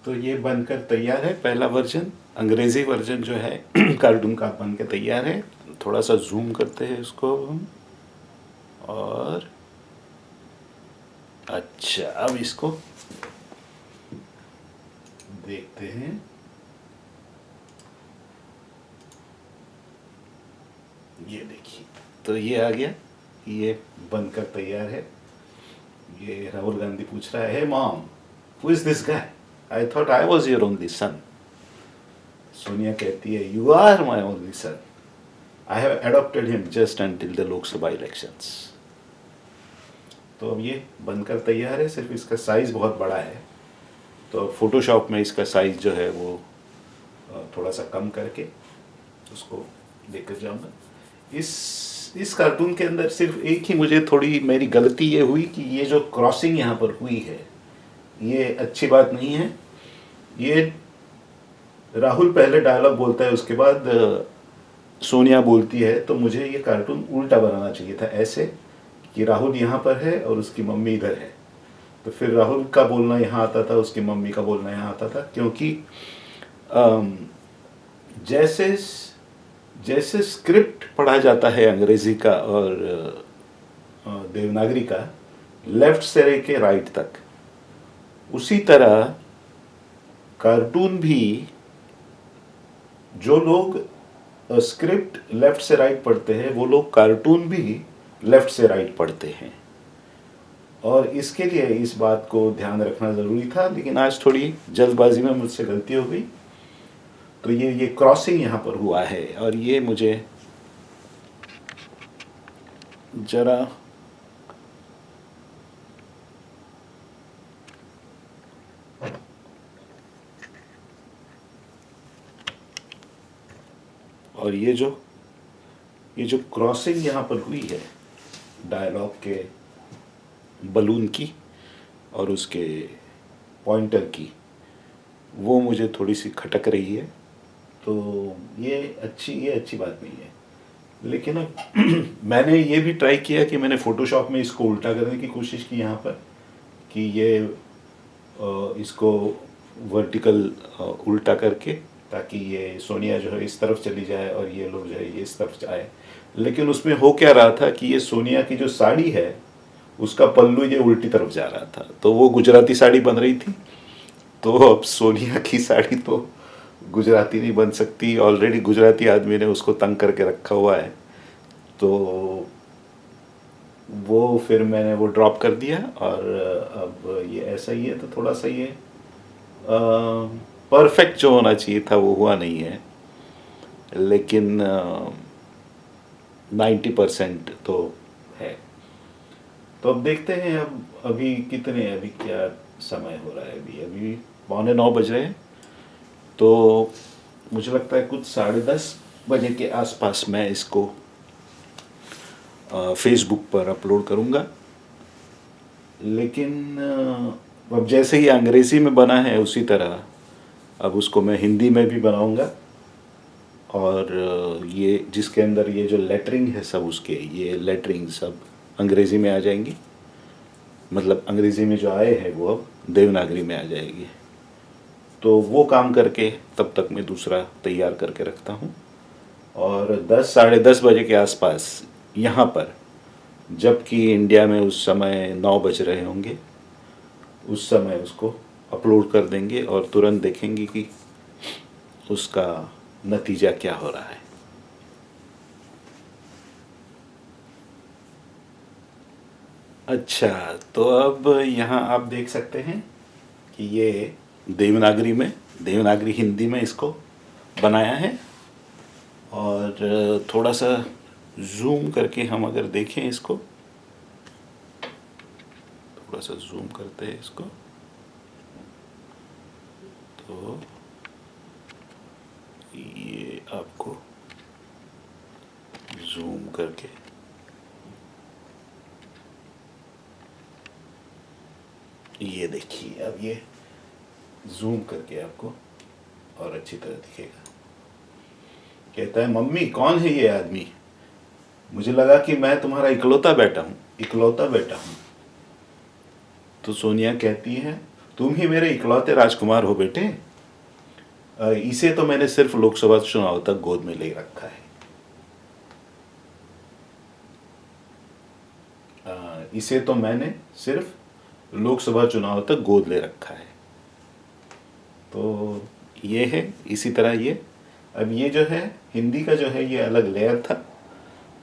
तो ये बनकर तैयार है पहला वर्जन। अंग्रेज़ी वर्जन जो है कार्टून का बन के तैयार है। थोड़ा सा जूम करते हैं इसको हम, और अच्छा अब इसको देखते हैं। ये देखिए, तो ये आ गया, ये बनकर तैयार है। ये राहुल गांधी पूछ रहा है, mom who is this guy, I thought I was your only son. Sonia कहती है, you are my only son, I have adopted him just until the Lok Sabha elections. तो अब ये बनकर तैयार है, सिर्फ इसका साइज़ बहुत बड़ा है, तो फोटोशॉप में इसका साइज़ जो है वो थोड़ा सा कम करके उसको लेकर जाऊंगा। इस कार्टून के अंदर सिर्फ एक ही मुझे थोड़ी मेरी गलती ये हुई कि ये जो क्रॉसिंग यहाँ पर हुई है ये अच्छी बात नहीं है। ये राहुल पहले डायलॉग बोलता है, उसके बाद सोनिया बोलती है, तो मुझे ये कार्टून उल्टा बनाना चाहिए था, ऐसे कि राहुल यहाँ पर है और उसकी मम्मी इधर है, तो फिर राहुल का बोलना यहाँ आता था, उसकी मम्मी का बोलना यहाँ आता था। क्योंकि जैसे जैसे स्क्रिप्ट पढ़ा जाता है अंग्रेज़ी का और देवनागरी का, लेफ्ट से लेके राइट तक, उसी तरह कार्टून भी जो लोग स्क्रिप्ट लेफ्ट से राइट पढ़ते हैं वो लोग कार्टून भी लेफ्ट से राइट पढ़ते हैं, और इसके लिए इस बात को ध्यान रखना ज़रूरी था। लेकिन आज थोड़ी जल्दबाजी में मुझसे गलती हो गई, तो ये क्रॉसिंग यहाँ पर हुआ है, और ये मुझे जरा और ये जो क्रॉसिंग यहाँ पर हुई है डायलॉग के बलून की और उसके पॉइंटर की, वो मुझे थोड़ी सी खटक रही है, तो ये अच्छी बात नहीं है। लेकिन अब मैंने ये भी ट्राई किया कि मैंने फ़ोटोशॉप में इसको उल्टा करने की कोशिश की यहाँ पर, कि ये इसको वर्टिकल उल्टा करके, ताकि ये सोनिया जो है इस तरफ चली जाए और ये लोग जो है ये इस तरफ जाए। लेकिन उसमें हो क्या रहा था कि ये सोनिया की जो साड़ी है उसका पल्लू ये उल्टी तरफ जा रहा था, तो वो गुजराती साड़ी बन रही थी, तो अब सोनिया की साड़ी तो गुजराती नहीं बन सकती, ऑलरेडी गुजराती आदमी ने उसको तंग करके रखा हुआ है, तो वो फिर मैंने वो ड्रॉप कर दिया। और अब ये ऐसा ही है, तो थोड़ा सा ये परफेक्ट जो होना चाहिए था वो हुआ नहीं है, लेकिन 90% तो है। तो अब देखते हैं, अब अभी क्या समय हो रहा है, अभी 8:45 बज रहे हैं, तो मुझे लगता है कुछ 10:30 बजे के आसपास मैं इसको फेसबुक पर अपलोड करूँगा। लेकिन अब जैसे ही अंग्रेज़ी में बना है उसी तरह अब उसको मैं हिंदी में भी बनाऊँगा, और ये जिसके अंदर ये जो लेटरिंग है सब, उसके ये लेटरिंग सब अंग्रेज़ी में आ जाएंगी, मतलब अंग्रेज़ी में जो आए हैं वो अब देवनागरी में आ जाएगी। तो वो काम करके तब तक मैं दूसरा तैयार करके रखता हूँ, और 10 साढ़े 10 बजे के आसपास यहाँ पर, जबकि इंडिया में उस समय 9 बज रहे होंगे, उस समय उसको अपलोड कर देंगे और तुरंत देखेंगे कि उसका नतीजा क्या हो रहा है। अच्छा, तो अब यहाँ आप देख सकते हैं कि ये देवनागरी हिंदी में इसको बनाया है, और थोड़ा सा जूम करके हम अगर देखें इसको, थोड़ा सा जूम करते हैं इसको, तो ये आपको जूम करके ये देखिए, अब ये जूम करके आपको और अच्छी तरह दिखेगा। कहता है, मम्मी कौन है ये आदमी, मुझे लगा कि मैं तुम्हारा इकलौता बेटा हूँ। तो सोनिया कहती है, तुम ही मेरे इकलौते राजकुमार हो बेटे। इसे तो मैंने सिर्फ लोकसभा चुनाव तक गोद में ले रखा है। इसे तो मैंने सिर्फ लोकसभा चुनाव तक गोद ले रखा है। तो ये है, इसी तरह ये, अब ये जो है हिंदी का जो है ये अलग लेयर था।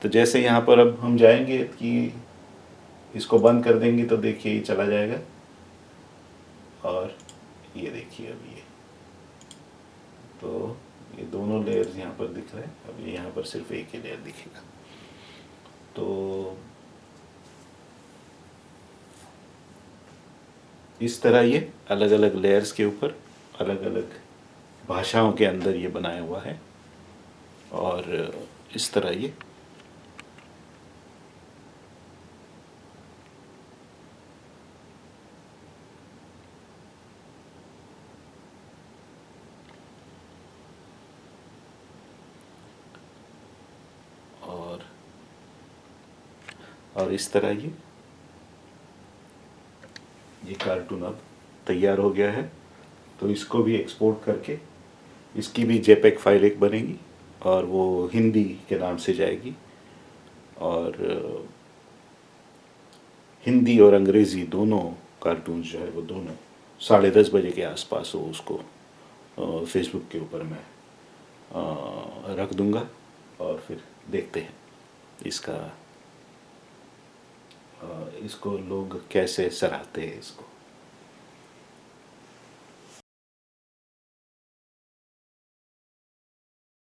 तो जैसे यहाँ पर अब हम जाएंगे कि इसको बंद कर देंगे तो देखिए ये चला जाएगा, और ये देखिए अब ये, तो ये दोनों लेयर्स यहाँ पर दिख रहे हैं। अब ये यहाँ पर सिर्फ एक ही लेयर दिखेगा। तो इस तरह ये अलग अलग लेयर्स के ऊपर अलग अलग भाषाओं के अंदर ये बनाया हुआ है, और इस तरह ये और इस तरह ये कार्टून अब तैयार हो गया है। तो इसको भी एक्सपोर्ट करके इसकी भी जेपेक फाइल एक बनेगी, और वो हिंदी के नाम से जाएगी, और हिंदी और अंग्रेज़ी दोनों कार्टून जो है वो दोनों 10:30 बजे के आसपास हो उसको फेसबुक के ऊपर मैं रख दूंगा, और फिर देखते हैं इसका इसको लोग कैसे सराहते हैं इसको।